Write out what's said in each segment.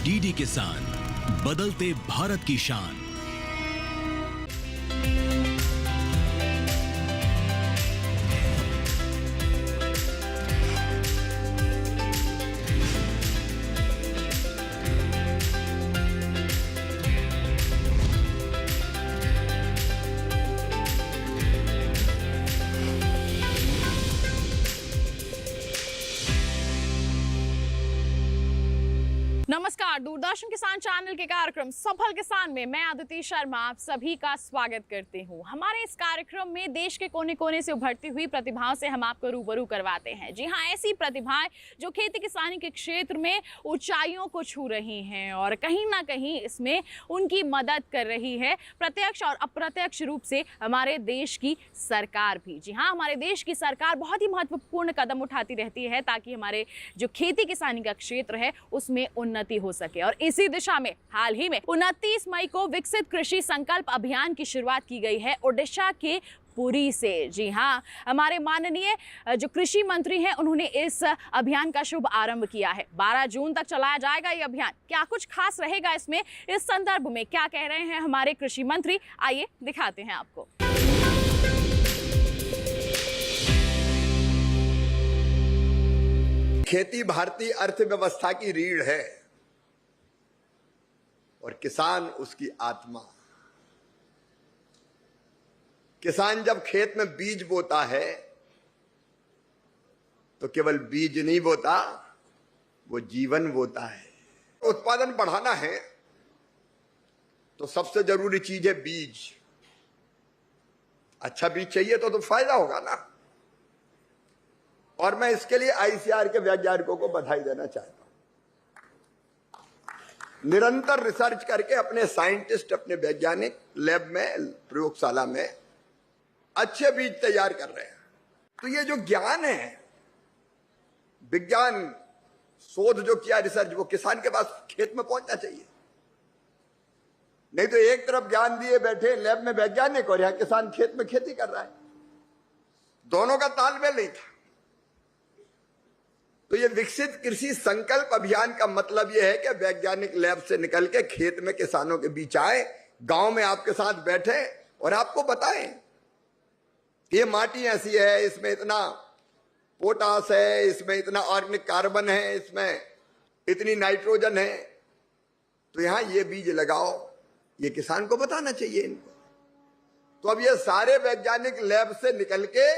DD किसान, बदलते भारत की शान। नमस्कार, दूरदर्शन किसान चैनल के कार्यक्रम सफल किसान में मैं अदिति शर्मा आप सभी का स्वागत करती हूं। हमारे इस कार्यक्रम में देश के कोने कोने से उभरती हुई प्रतिभाओं से हम आपको रूबरू करवाते हैं। जी हां, ऐसी प्रतिभाएं जो खेती किसानी के क्षेत्र में ऊंचाइयों को छू रही हैं और कहीं ना कहीं इसमें उनकी मदद कर रही है प्रत्यक्ष और अप्रत्यक्ष रूप से हमारे देश की सरकार भी। जी हाँ, हमारे देश की सरकार बहुत ही महत्वपूर्ण कदम उठाती रहती है ताकि हमारे जो खेती किसानी का क्षेत्र है उसमें उन्नति हो सके। और इसी दिशा में हाल ही में 29 मई को विकसित कृषि संकल्प अभियान की शुरुआत की गई है ओडिशा के पुरी से। जी हाँ, हमारे माननीय जो कृषि मंत्री हैं उन्होंने इस अभियान का शुभ आरंभ किया है। 12 जून तक चलाया जाएगा ये अभियान। क्या कुछ खास रहेगा इसमें, इस संदर्भ में क्या कह रहे हैं हमारे कृषि मंत्री, आइए दिखाते हैं आपको। खेती भारतीय अर्थव्यवस्था की रीढ़ है और किसान उसकी आत्मा। किसान जब खेत में बीज बोता है तो केवल बीज नहीं बोता, वो जीवन बोता है। उत्पादन बढ़ाना है तो सबसे जरूरी चीज है बीज। अच्छा बीज चाहिए तो फायदा होगा ना। और मैं इसके लिए आईसीआर के वैज्ञानिकों को बधाई देना चाहता हूं। निरंतर रिसर्च करके अपने साइंटिस्ट, अपने वैज्ञानिक लैब में, प्रयोगशाला में अच्छे बीज तैयार कर रहे हैं। तो ये जो ज्ञान है, विज्ञान शोध जो किया, रिसर्च, वो किसान के पास खेत में पहुंचना चाहिए। नहीं तो एक तरफ ज्ञान दिए बैठे लैब में वैज्ञानिक और यहां किसान खेत में खेती कर रहा है, दोनों का तालमेल नहीं था। तो ये विकसित कृषि संकल्प अभियान का मतलब ये है कि वैज्ञानिक लैब से निकल के खेत में किसानों के बीच आए, गांव में आपके साथ बैठे और आपको बताएं ये माटी ऐसी है, इसमें इतना पोटास है, इसमें इतना ऑर्गेनिक कार्बन है, इसमें इतनी नाइट्रोजन है, तो यहां ये बीज लगाओ। ये किसान को बताना चाहिए इनको। तो अब ये सारे वैज्ञानिक लैब से निकल के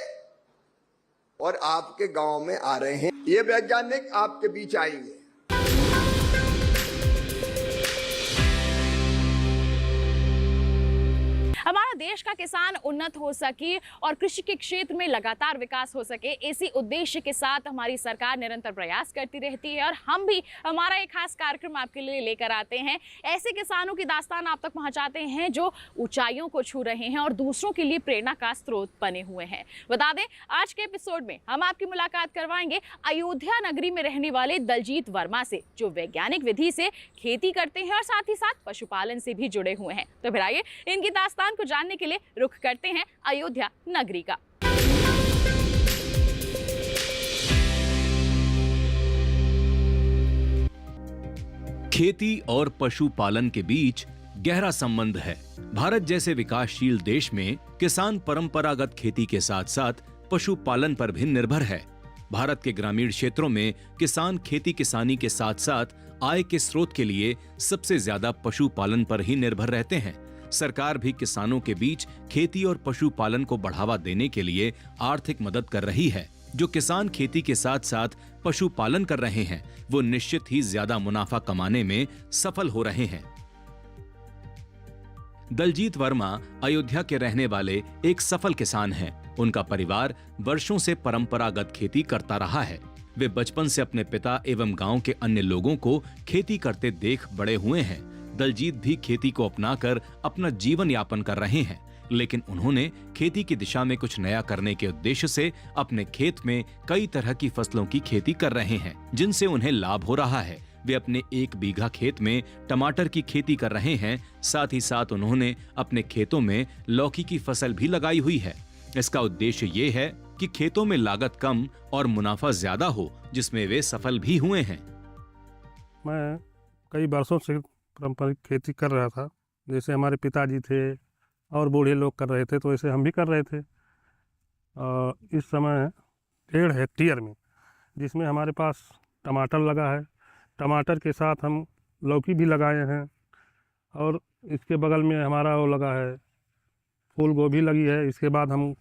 और आपके गांव में आ रहे हैं। ये वैज्ञानिक आपके बीच आएंगे। हमारा देश का किसान उन्नत हो सके और कृषि के क्षेत्र में लगातार विकास हो सके, इसी उद्देश्य के साथ हमारी सरकार निरंतर प्रयास करती रहती है। और हम भी हमारा एक खास कार्यक्रम आपके लिए लेकर आते हैं। ऐसे किसानों की दास्तान आप तक पहुंचाते हैं जो ऊंचाइयों को छू रहे हैं और दूसरों के लिए प्रेरणा का स्रोत बने हुए हैं। बता दें, आज के एपिसोड में हम आपकी मुलाकात करवाएंगे अयोध्या नगरी में रहने वाले दलजीत वर्मा से, जो वैज्ञानिक विधि से खेती करते हैं और साथ ही साथ पशुपालन से भी जुड़े हुए हैं। तो फिर आइए इनकी दास्तान को जानने के लिए रुख करते हैं अयोध्या नगरी का। खेती और पशुपालन के बीच गहरा संबंध है। भारत जैसे विकासशील देश में किसान परंपरागत खेती के साथ साथ पशुपालन पर भी निर्भर है। भारत के ग्रामीण क्षेत्रों में किसान खेती किसानी के साथ साथ आय के स्रोत के लिए सबसे ज्यादा पशुपालन पर ही निर्भर रहते हैं। सरकार भी किसानों के बीच खेती और पशुपालन को बढ़ावा देने के लिए आर्थिक मदद कर रही है। जो किसान खेती के साथ साथ पशुपालन कर रहे हैं वो निश्चित ही ज्यादा मुनाफा कमाने में सफल हो रहे हैं। दलजीत वर्मा अयोध्या के रहने वाले एक सफल किसान हैं। उनका परिवार वर्षों से परंपरागत खेती करता रहा है। वे बचपन से अपने पिता एवं गांव के अन्य लोगों को खेती करते देख बड़े हुए हैं। दलजीत भी खेती को अपनाकर अपना जीवन यापन कर रहे हैं, लेकिन उन्होंने खेती की दिशा में कुछ नया करने के उद्देश्य से अपने खेत में कई तरह की फसलों की खेती कर रहे हैं, जिनसे उन्हें लाभ हो रहा है। वे अपने 1 बीघा खेत में टमाटर की खेती कर रहे हैं। साथ ही साथ उन्होंने अपने खेतों में लौकी की फसल भी लगाई हुई है। इसका उद्देश्य ये है कि खेतों में लागत कम और मुनाफा ज्यादा हो, जिसमें वे सफल भी हुए हैं। मैं कई वर्षों से पारंपरिक खेती कर रहा था। जैसे हमारे पिताजी थे और बूढ़े लोग कर रहे थे, तो ऐसे हम भी कर रहे थे। इस समय 1.5 हेक्टेयर में, जिसमें हमारे पास टमाटर लगा है, टमाटर के साथ हम लौकी भी लगाए हैं, और इसके बगल में हमारा वो लगा है, फूल गोभी लगी है। इसके बाद हम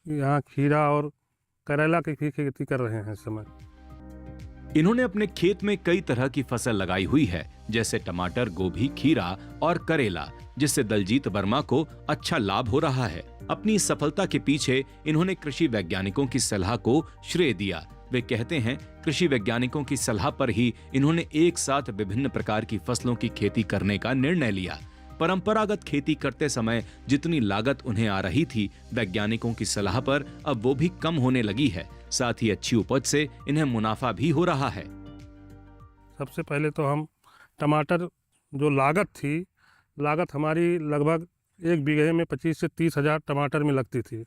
यहाँ खीरा और करेला की भी खेती कर रहे हैं इस समय। इन्होंने अपने खेत में कई तरह की फसल लगाई हुई है, जैसे टमाटर, गोभी, खीरा और करेला, जिससे दलजीत वर्मा को अच्छा लाभ हो रहा है। अपनी इस सफलता के पीछे इन्होंने कृषि वैज्ञानिकों की सलाह को श्रेय दिया। वे कहते हैं, कृषि वैज्ञानिकों की सलाह पर ही इन्होंने एक साथ विभिन्न प्रकार की फसलों की खेती करने का निर्णय लिया। परंपरागत खेती करते समय जितनी लागत उन्हें आ रही थी, वैज्ञानिकों की सलाह पर अब वो भी कम होने लगी है। साथ ही अच्छी उपज से इन्हें मुनाफा भी हो रहा है। सबसे पहले तो हम टमाटर, जो लागत थी, लागत हमारी लगभग 1 बीघे में 25 से 30 हज़ार टमाटर में लगती थी।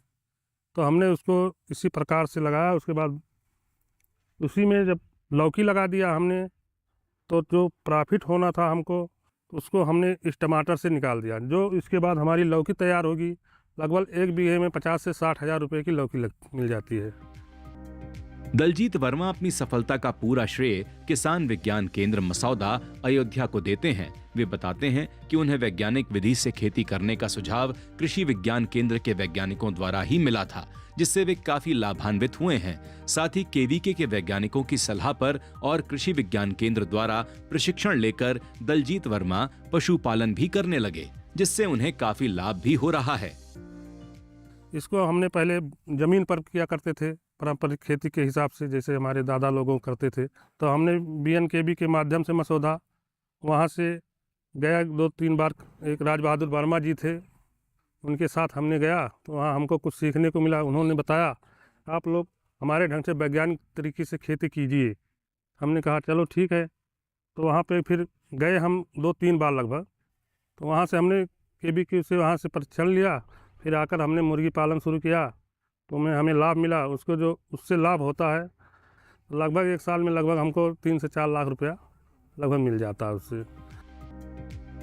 तो हमने उसको इसी प्रकार से लगाया। उसके बाद उसी में जब लौकी लगा दिया हमने, तो जो प्रॉफिट होना था हमको, उसको हमने इस टमाटर से निकाल दिया। जो इसके बाद हमारी लौकी तैयार होगी, लगभग 1 बीघे में 50 से 60 हज़ार रुपये की लौकी मिल जाती है। दलजीत वर्मा अपनी सफलता का पूरा श्रेय किसान विज्ञान केंद्र मसौदा, अयोध्या को देते हैं। वे बताते हैं कि उन्हें वैज्ञानिक विधि से खेती करने का सुझाव कृषि विज्ञान केंद्र के वैज्ञानिकों द्वारा ही मिला था, जिससे वे काफी लाभान्वित हुए हैं। साथ ही केवीके के वैज्ञानिकों की सलाह पर और कृषि विज्ञान केंद्र द्वारा प्रशिक्षण लेकर दलजीत वर्मा पशुपालन भी करने लगे, जिससे उन्हें काफी लाभ भी हो रहा है। इसको हमने पहले ज़मीन पर किया करते थे, पारंपरिक खेती के हिसाब से, जैसे हमारे दादा लोगों करते थे। तो हमने BNKB के माध्यम से मसौदा, वहाँ से गया 2-3 बार। एक राज बहादुर वर्मा जी थे, उनके साथ हमने गया, तो वहाँ हमको कुछ सीखने को मिला। उन्होंने बताया, आप लोग हमारे ढंग से वैज्ञानिक तरीके से खेती कीजिए। हमने कहा चलो ठीक है। तो वहाँ पे फिर गए हम 2-3 बार लगभग। तो वहाँ से हमने KBQ से वहाँ से प्रशिक्षण लिया। फिर आकर हमने मुर्गी पालन शुरू किया, तो हमें लाभ मिला। उसको जो उससे लाभ होता है, लगभग 1 साल में लगभग हमको 3 से 4 लाख रुपया लगभग मिल जाता है उससे।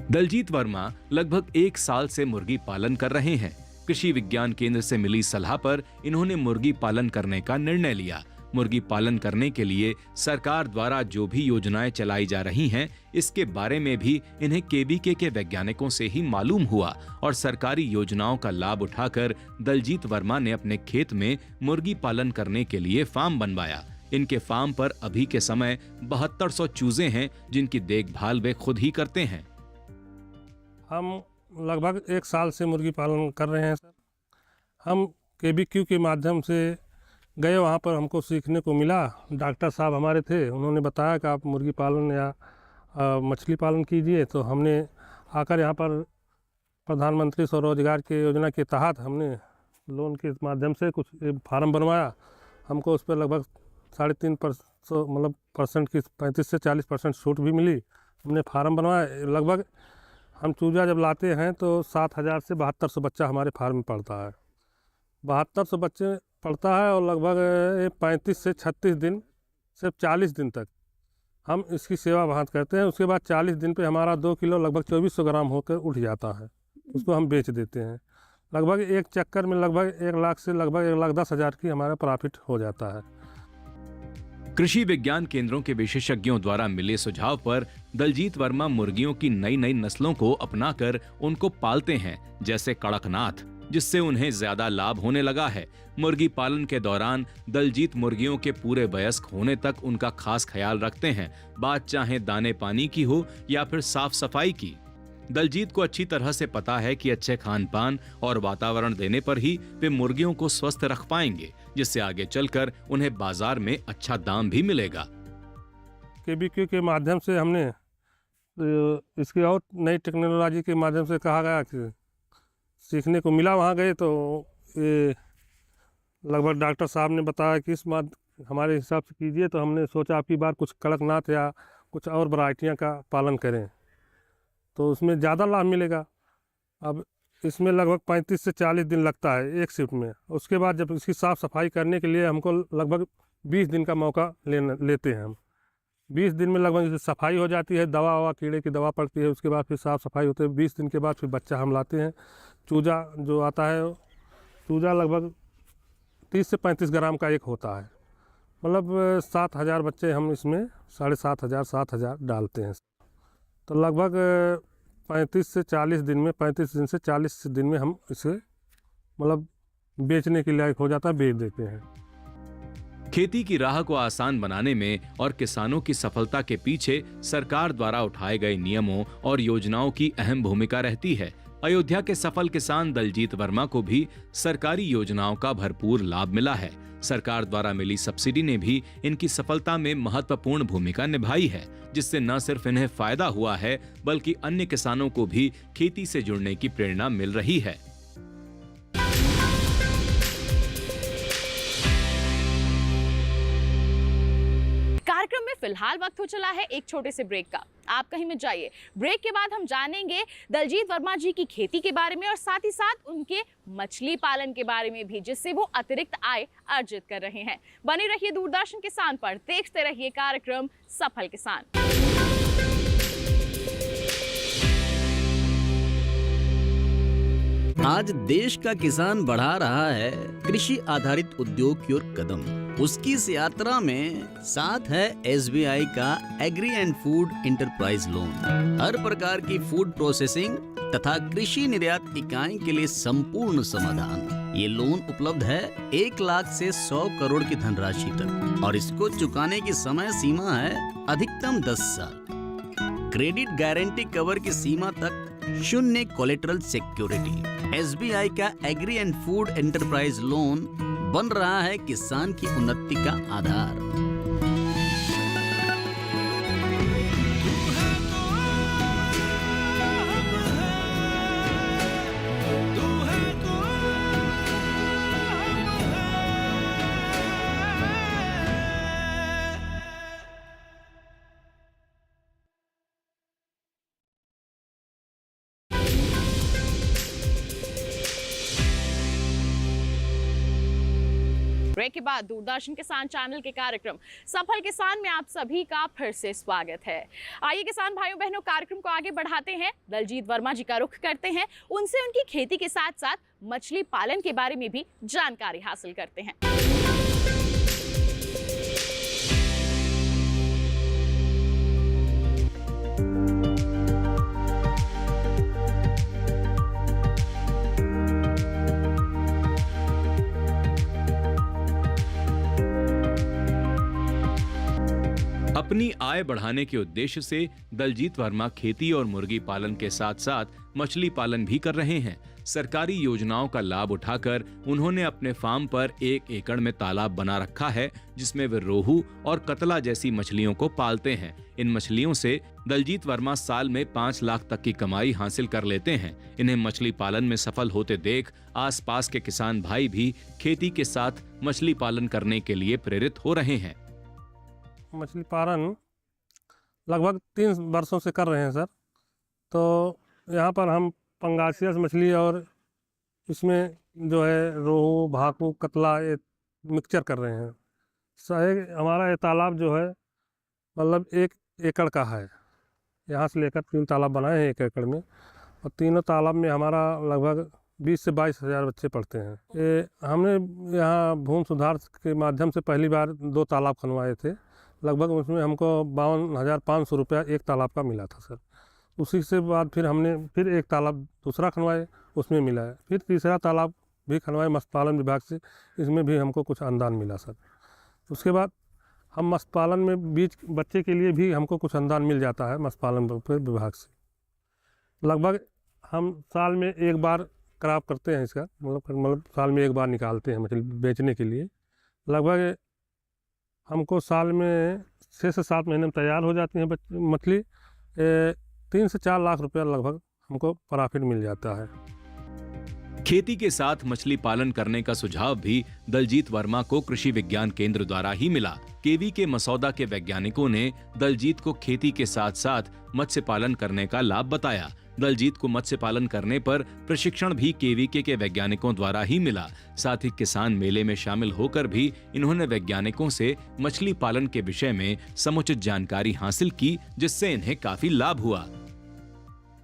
दलजीत वर्मा लगभग 1 साल से मुर्गी पालन कर रहे हैं। कृषि विज्ञान केंद्र से मिली सलाह पर इन्होंने मुर्गी पालन करने का निर्णय लिया। मुर्गी पालन करने के लिए सरकार द्वारा जो भी योजनाएं चलाई जा रही हैं, इसके बारे में भी इन्हें KBK के वैज्ञानिकों से ही मालूम हुआ और सरकारी योजनाओं का लाभ उठाकर दलजीत वर्मा ने अपने खेत में मुर्गी पालन करने के लिए फार्म बनवाया। इनके फार्म पर अभी के समय 7200 चूजे हैं, जिनकी देखभाल वे खुद ही करते हैं। हम लगभग 1 साल से मुर्गी पालन कर रहे हैं सर। हम KBQ के माध्यम से गए, वहाँ पर हमको सीखने को मिला। डॉक्टर साहब हमारे थे, उन्होंने बताया कि आप मुर्गी पालन या मछली पालन कीजिए। तो हमने आकर यहाँ पर प्रधानमंत्री स्वरोजगार की योजना के तहत हमने लोन के माध्यम से कुछ फार्म बनवाया। हमको उस पर लगभग 3.5% मतलब % की 35 से 40% छूट भी मिली। हमने फार्म बनवाया। लगभग हम चूजा जब लाते हैं तो 7,000 से 7200 बच्चा हमारे फार्म में पड़ता है। 7200 बच्चे पड़ता है, और लगभग 35 से 36 दिन, सिर्फ 40 दिन तक हम इसकी सेवा भांत करते हैं। उसके बाद 40 दिन पे हमारा 2 किलो लगभग 2400 ग्राम होकर उठ जाता है। उसको हम बेच देते हैं। लगभग एक चक्कर में लगभग 1 लाख से लगभग 1,10,000 की हमारा प्रॉफिट हो जाता है। कृषि विज्ञान केंद्रों के विशेषज्ञों द्वारा मिले सुझाव पर दलजीत वर्मा मुर्गियों की नई नई नस्लों को अपनाकर उनको पालते हैं, जैसे कड़कनाथ, जिससे उन्हें ज्यादा लाभ होने लगा है। मुर्गी पालन के दौरान दलजीत मुर्गियों के पूरे वयस्क होने तक उनका खास ख्याल रखते हैं, बात चाहे दाने पानी की हो या फिर साफ सफाई की। दलजीत को अच्छी तरह से पता है कि अच्छे खान पान और वातावरण देने पर ही वे मुर्गियों को स्वस्थ रख पाएंगे, जिससे आगे चलकर उन्हें बाजार में अच्छा दाम भी मिलेगा। KBQ के माध्यम से हमने इसकी और नई टेक्नोलॉजी के माध्यम से कहा गया कि सीखने को मिला। वहाँ गए तो ये लगभग डॉक्टर साहब ने बताया कि इस बात हमारे हिसाब से कीजिए। तो हमने सोचा आपकी बार कुछ कड़कनाथ या कुछ और वैरायटियाँ का पालन करें, तो उसमें ज़्यादा लाभ मिलेगा। अब इसमें लगभग 35 से 40 दिन लगता है एक शिफ्ट में। उसके बाद जब इसकी साफ़ सफाई करने के लिए हमको लगभग 20 दिन का मौका लेते हैं हम। 20 दिन में लगभग जैसे सफाई हो जाती है, दवा ववा कीड़े की दवा पड़ती है, उसके बाद फिर साफ़ सफाई होती है। 20 दिन के बाद फिर बच्चा हम लाते हैं। चूजा जो आता है, चूजा लगभग 30 से 35 ग्राम का एक होता है। मतलब 7,000 बच्चे हम इसमें 7,500 7,000 डालते हैं। तो लगभग 35 से 40 दिन में, 35 दिन से 40 दिन में हम इसे मतलब बेचने के लायक हो जाता है, बेच देते हैं। खेती की राह को आसान बनाने में और किसानों की सफलता के पीछे सरकार द्वारा उठाए गए नियमों और योजनाओं की अहम भूमिका रहती है। अयोध्या के सफल किसान दलजीत वर्मा को भी सरकारी योजनाओं का भरपूर लाभ मिला है। सरकार द्वारा मिली सब्सिडी ने भी इनकी सफलता में महत्वपूर्ण भूमिका निभाई है, जिससे न सिर्फ इन्हें फायदा हुआ है बल्कि अन्य किसानों को भी खेती से जुड़ने की प्रेरणा मिल रही है। कार्यक्रम में फिलहाल वक्त हो चला है एक छोटे से ब्रेक का। आप कहीं मत जाइए। ब्रेक के बाद हम जानेंगे दलजीत वर्मा जी की खेती के बारे में और साथ ही साथ उनके मछली पालन के बारे में भी, जिससे वो अतिरिक्त आय अर्जित कर रहे हैं। बने रहिए दूरदर्शन किसान पर, देखते रहिए कार्यक्रम सफल किसान। आज देश का किसान बढ़ा रहा है कृषि आधारित उद्योग की ओर कदम। उसकी इस यात्रा में साथ है SBI का agri and food enterprise loan. हर प्रकार की फूड प्रोसेसिंग तथा कृषि निर्यात इकाई के लिए संपूर्ण समाधान। ये लोन उपलब्ध है 1 लाख से 100 करोड़ की धनराशि तक और इसको चुकाने की समय सीमा है अधिकतम 10 साल। क्रेडिट गारंटी कवर की सीमा तक 0 कोलेटरल सिक्योरिटी। SBI का agri and food enterprise loan बन रहा है किसान की उन्नति का आधार। ब्रेक के बाद दूरदर्शन किसान चैनल के कार्यक्रम सफल किसान में आप सभी का फिर से स्वागत है। आइए किसान भाइयों बहनों, कार्यक्रम को आगे बढ़ाते हैं। दलजीत वर्मा जी का रुख करते हैं, उनसे उनकी खेती के साथ साथ मछली पालन के बारे में भी जानकारी हासिल करते हैं। अपनी आय बढ़ाने के उद्देश्य से दलजीत वर्मा खेती और मुर्गी पालन के साथ साथ मछली पालन भी कर रहे हैं। सरकारी योजनाओं का लाभ उठाकर उन्होंने अपने फार्म पर 1 एकड़ में तालाब बना रखा है, जिसमें वे रोहू और कतला जैसी मछलियों को पालते हैं। इन मछलियों से दलजीत वर्मा साल में 5 लाख तक की कमाई हासिल कर लेते हैं। इन्हें मछली पालन में सफल होते देख आसपास के किसान भाई भी खेती के साथ मछली पालन करने के लिए प्रेरित हो रहे हैं। मछली पालन लगभग 3 वर्षों से कर रहे हैं सर। तो यहाँ पर हम पंगासियस मछली और इसमें जो है रोहू, भाकू, कतला ये मिक्सचर कर रहे हैं। हमारा ये तालाब जो है मतलब 1 एकड़ का है। यहाँ से लेकर 3 तालाब बनाए हैं 1 एकड़ में, और तीनों तालाब में हमारा लगभग 20 से 22 हज़ार बच्चे पढ़ते हैं। ये हमने यहाँ भूमि सुधार के माध्यम से पहली बार 2 तालाब खनवाए थे। लगभग उसमें हमको 52,500 रुपया 1 तालाब का मिला था सर। उसी से बाद फिर हमने फिर 1 तालाब दूसरा खनवाए, उसमें मिला है। फिर तीसरा तालाब भी खनवाए मत्स्य पालन विभाग से, इसमें भी हमको कुछ अनुदान मिला सर। उसके बाद हम मत्स्य पालन में बीज बच्चे के लिए भी हमको कुछ अनुदान मिल जाता है मत्स्य पालन विभाग से। लगभग हम साल में 1 बार क्रॉप करते हैं इसका, मतलब साल में 1 बार निकालते हैं मछली बेचने के लिए। लगभग हमको साल में 6 से 7 महीने में तैयार हो जाती है मछली। 3 से 4 लाख रुपया लगभग हमको प्रॉफिट मिल जाता है। खेती के साथ मछली पालन करने का सुझाव भी दलजीत वर्मा को कृषि विज्ञान केंद्र द्वारा ही मिला। केवी के मसौदा के वैज्ञानिकों ने दलजीत को खेती के साथ साथ मत्स्य पालन करने का लाभ बताया। दलजीत को मत्स्य पालन करने पर प्रशिक्षण भी केवीके के वैज्ञानिकों द्वारा ही मिला। साथ ही किसान मेले में शामिल होकर भी इन्होंने वैज्ञानिकों से मछली पालन के विषय में समुचित जानकारी हासिल की, जिससे इन्हें काफी लाभ हुआ।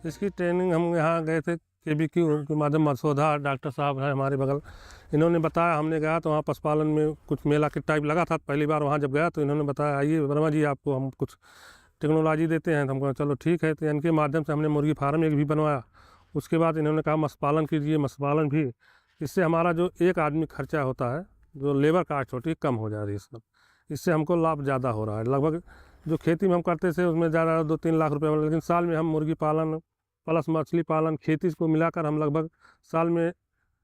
इसकी ट्रेनिंग हम यहाँ गए थे केबीक्यू के माध्यम, मसौदा डॉक्टर साहब है हमारे बगल, इन्होंने बताया। हमने गया तो वहाँ पशुपालन में कुछ मेला के टाइप लगा था, पहली बार वहाँ जब गया तो इन्होंने बताया आइए वर्मा जी आपको हम कुछ टेक्नोलॉजी देते हैं। तो हमको चलो ठीक है। तो इनके माध्यम से हमने मुर्गी फार्म एक भी बनवाया। उसके बाद इन्होंने कहा मत्स्य पालन कीजिए, मत्स्य पालन भी, इससे हमारा जो एक आदमी खर्चा होता है, जो लेबर कास्ट होती है, कम हो जा रही है सर। इससे हमको लाभ ज़्यादा हो रहा है। लगभग जो खेती में हम करते थे उसमें ज़्यादा 2-3 लाख रुपये, लेकिन साल में हम मुर्गी पालन प्लस मछली पालन खेती को मिलाकर हम लगभग साल में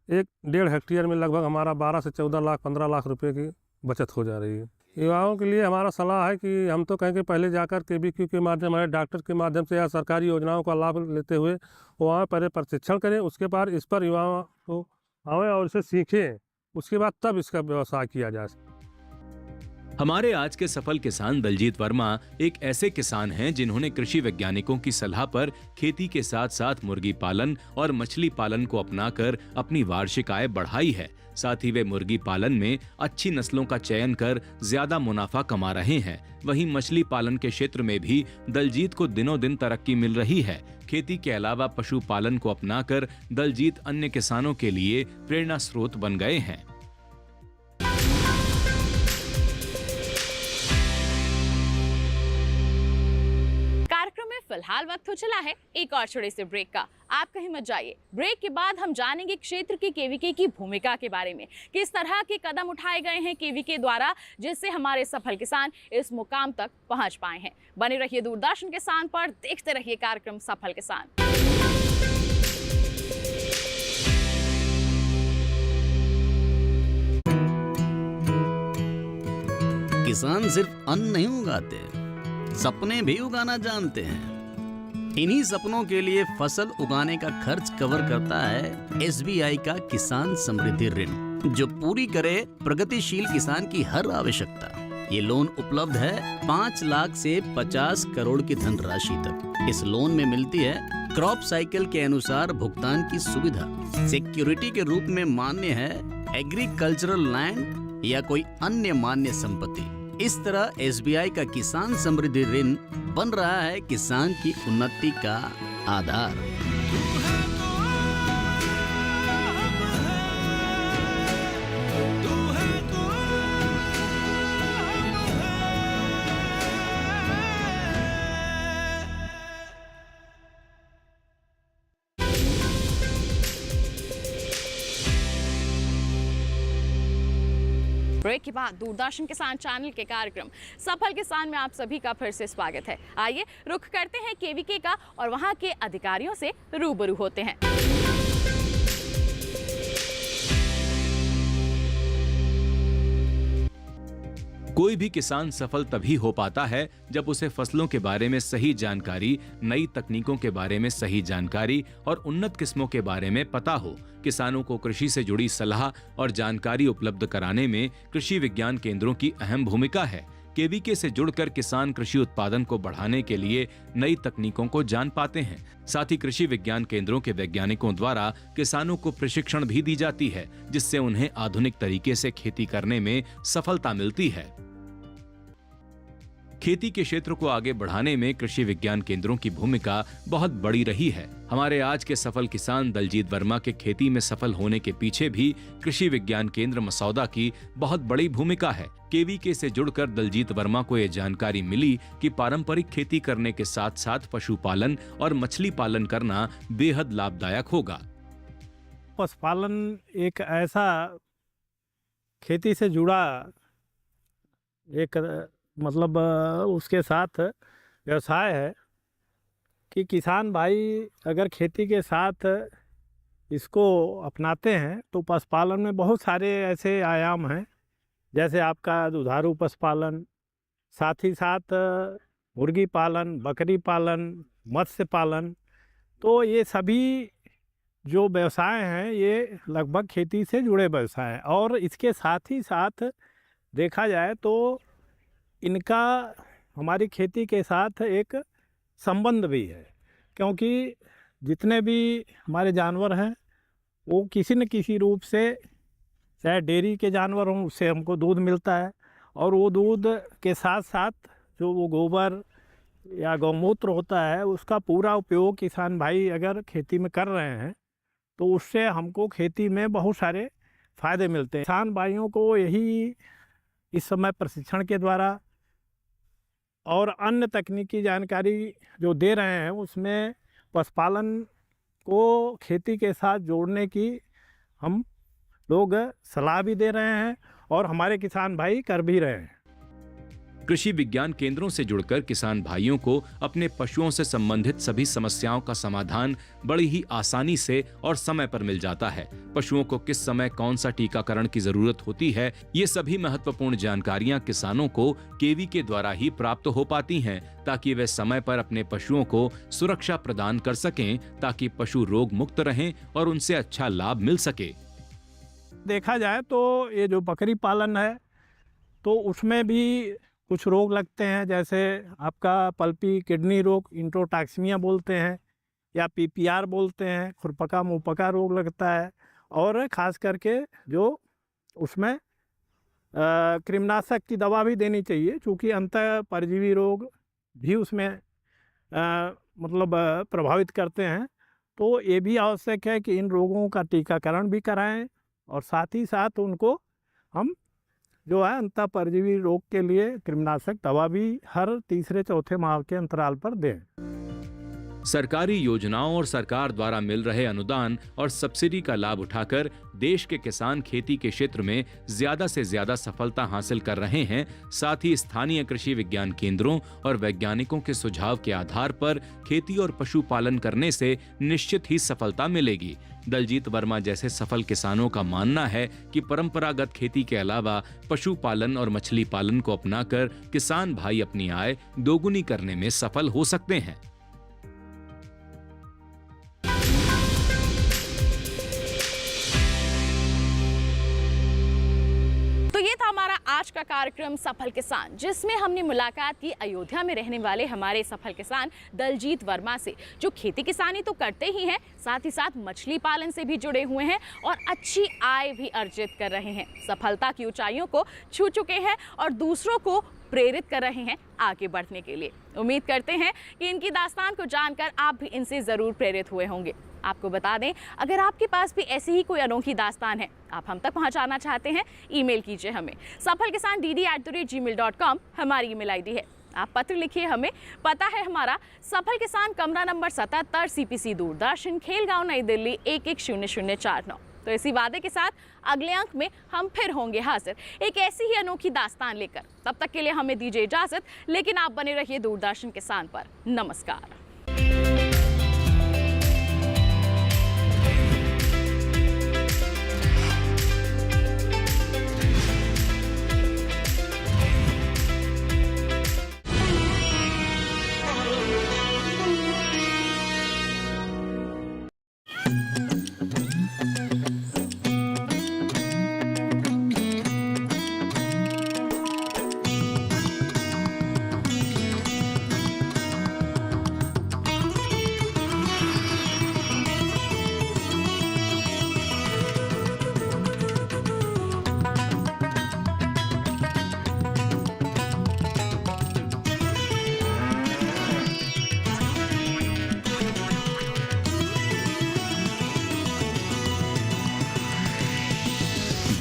1-1.5 हेक्टेयर में लगभग हमारा 12 से 14 लाख 15 लाख रुपए की बचत हो जा रही है। युवाओं के लिए हमारा सलाह है कि हम तो कहेंगे पहले जाकर केबीक्यू के माध्यम, हमारे डॉक्टर के माध्यम से या सरकारी योजनाओं का लाभ लेते हुए वहाँ पहले प्रशिक्षण करें, उसके बाद इस पर युवाओं को आवें और इसे सीखें, उसके बाद तब इसका व्यवसाय किया जाए। हमारे आज के सफल किसान दलजीत वर्मा एक ऐसे किसान हैं जिन्होंने कृषि वैज्ञानिकों की सलाह पर खेती के साथ साथ मुर्गी पालन और मछली पालन को अपनाकर अपनी वार्षिक आय बढ़ाई है। साथ ही वे मुर्गी पालन में अच्छी नस्लों का चयन कर ज्यादा मुनाफा कमा रहे हैं। वहीं मछली पालन के क्षेत्र में भी दलजीत को दिनों दिन तरक्की मिल रही है। खेती के अलावा पशुपालन को अपनाकर दलजीत अन्य किसानों के लिए प्रेरणा स्रोत बन गए हैं। फिलहाल वक्त हो चला है एक और छोटे से ब्रेक का। आप कहीं मत जाइए। ब्रेक के बाद हम जानेंगे क्षेत्र की केवीके की भूमिका के बारे में, किस तरह के कदम उठाए गए हैं केवीके द्वारा जिससे हमारे सफल किसान इस मुकाम तक पहुंच पाए हैं। बने रहिए दूरदर्शन किसान पर, देखते रहिए कार्यक्रम सफल किसान। किसान सिर्फ अन्न नहीं उगाते, सपने भी उगाना जानते हैं। इन्हीं सपनों के लिए फसल उगाने का खर्च कवर करता है एसबीआई का किसान समृद्धि ऋण, जो पूरी करे प्रगतिशील किसान की हर आवश्यकता। ये लोन उपलब्ध है 5 लाख से 50 करोड़ की धनराशि तक। इस लोन में मिलती है क्रॉप साइकिल के अनुसार भुगतान की सुविधा। सिक्योरिटी के रूप में मान्य है एग्रीकल्चरल लैंड या कोई अन्य मान्य संपत्ति। इस तरह एसबीआई का किसान समृद्धि ऋण बन रहा है किसान की उन्नति का आधार। ब्रेक के बाद दूरदर्शन किसान चैनल के कार्यक्रम सफल किसान में आप सभी का फिर से स्वागत है। आइए रुख करते हैं केवीके का और वहां के अधिकारियों से रूबरू होते हैं। कोई भी किसान सफल तभी हो पाता है जब उसे फसलों के बारे में सही जानकारी, नई तकनीकों के बारे में सही जानकारी और उन्नत किस्मों के बारे में पता हो। किसानों को कृषि से जुड़ी सलाह और जानकारी उपलब्ध कराने में कृषि विज्ञान केंद्रों की अहम भूमिका है। केवीके से जुड़कर किसान कृषि उत्पादन को बढ़ाने के लिए नई तकनीकों को जान पाते हैं। साथ ही कृषि विज्ञान केंद्रों के वैज्ञानिकों द्वारा किसानों को प्रशिक्षण भी दी जाती है, जिससे उन्हें आधुनिक तरीके से खेती करने में सफलता मिलती है। खेती के क्षेत्र को आगे बढ़ाने में कृषि विज्ञान केंद्रों की भूमिका बहुत बड़ी रही है। हमारे आज के सफल किसान दलजीत वर्मा के खेती में सफल होने के पीछे भी कृषि विज्ञान केंद्र मसौदा की बहुत बड़ी भूमिका है। केवीके से जुड़कर दलजीत वर्मा को ये जानकारी मिली कि पारंपरिक खेती करने के साथ साथ पशुपालन और मछली पालन करना बेहद लाभदायक होगा। पशुपालन एक ऐसा खेती से जुड़ा एक मतलब उसके साथ व्यवसाय है कि किसान भाई अगर खेती के साथ इसको अपनाते हैं तो पशुपालन में बहुत सारे ऐसे आयाम हैं, जैसे आपका दुधारू पशुपालन, साथ ही साथ मुर्गी पालन, बकरी पालन, मत्स्य पालन। तो ये सभी जो व्यवसाय हैं ये लगभग खेती से जुड़े व्यवसाय हैं, और इसके साथ ही साथ देखा जाए तो इनका हमारी खेती के साथ एक संबंध भी है, क्योंकि जितने भी हमारे जानवर हैं वो किसी न किसी रूप से, चाहे डेयरी के जानवर हों, उससे हमको दूध मिलता है, और वो दूध के साथ साथ जो वो गोबर या गौमूत्र होता है उसका पूरा उपयोग किसान भाई अगर खेती में कर रहे हैं तो उससे हमको खेती में बहुत सारे फ़ायदे मिलते हैं। किसान भाइयों को यही इस समय प्रशिक्षण के द्वारा और अन्य तकनीकी जानकारी जो दे रहे हैं उसमें पशुपालन को खेती के साथ जोड़ने की हम लोग सलाह भी दे रहे हैं और हमारे किसान भाई कर भी रहे हैं। कृषि विज्ञान केंद्रों से जुड़कर किसान भाइयों को अपने पशुओं से संबंधित सभी समस्याओं का समाधान बड़ी ही आसानी से और समय पर मिल जाता है। पशुओं को किस समय कौन सा टीकाकरण की जरूरत होती है, ये सभी महत्वपूर्ण जानकारियां किसानों को केवी के द्वारा ही प्राप्त हो पाती हैं, ताकि वे समय पर अपने पशुओं को सुरक्षा प्रदान कर सकें, ताकि पशु रोग मुक्त रहें और उनसे अच्छा लाभ मिल सके। देखा जाए तो ये जो बकरी पालन है तो उसमें भी कुछ रोग लगते हैं, जैसे आपका पल्पी किडनी रोग, इंट्रोटॉक्सिमिया बोलते हैं, या पीपीआर बोलते हैं, खुरपका मुहपका रोग लगता है, और ख़ास करके जो उसमें कृमिनाशक की दवा भी देनी चाहिए, क्योंकि अंतः परजीवी रोग भी उसमें मतलब प्रभावित करते हैं। तो ये भी आवश्यक है कि इन रोगों का टीकाकरण भी कराएं, और साथ ही साथ उनको हम जो है अंतः परजीवी रोग के लिए कृमिनाशक दवा भी हर तीसरे चौथे माह के अंतराल पर दें। सरकारी योजनाओं और सरकार द्वारा मिल रहे अनुदान और सब्सिडी का लाभ उठाकर देश के किसान खेती के क्षेत्र में ज्यादा से ज्यादा सफलता हासिल कर रहे हैं। साथ ही स्थानीय कृषि विज्ञान केंद्रों और वैज्ञानिकों के सुझाव के आधार पर खेती और पशुपालन करने से निश्चित ही सफलता मिलेगी। दलजीत वर्मा जैसे सफल किसानों का मानना है कि परंपरागत खेती के अलावा पशुपालन और मछली पालन को अपनाकर किसान भाई अपनी आय दोगुनी करने में सफल हो सकते हैं। तो ये था हमारा आज का कार्यक्रम सफल किसान, जिसमें हमने मुलाकात की अयोध्या में रहने वाले हमारे सफल किसान दलजीत वर्मा से, जो खेती किसानी तो करते ही हैं, साथ ही साथ मछली पालन से भी जुड़े हुए हैं और अच्छी आय भी अर्जित कर रहे हैं, सफलता की ऊंचाइयों को छू चुके हैं और दूसरों को प्रेरित कर रहे हैं आगे बढ़ने के लिए। उम्मीद करते हैं कि इनकी दास्तान को जानकर आप भी इनसे ज़रूर प्रेरित हुए होंगे। आपको बता दें, अगर आपके पास भी ऐसी ही कोई अनोखी दास्तान है, आप हम तक पहुंचाना चाहते हैं, ईमेल कीजिए हमें safalkisan@gmail.com हमारी ईमेल आईडी है। आप पत्र लिखिए हमें, पता है हमारा सफल किसान, कमरा नंबर 77, CPC दूरदर्शन, खेलगांव, नई दिल्ली 110049। तो इसी वादे के साथ अगले अंक में हम फिर होंगे हाजिर एक ऐसी ही अनोखी दास्तान लेकर। तब तक के लिए हमें दीजिए इजाजत, लेकिन आप बने रहिए दूरदर्शन किसान पर। नमस्कार।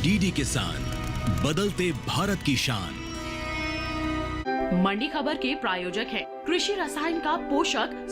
डीडी किसान, बदलते भारत की शान। मंडी खबर के प्रायोजक है कृषि रसायन का पोषक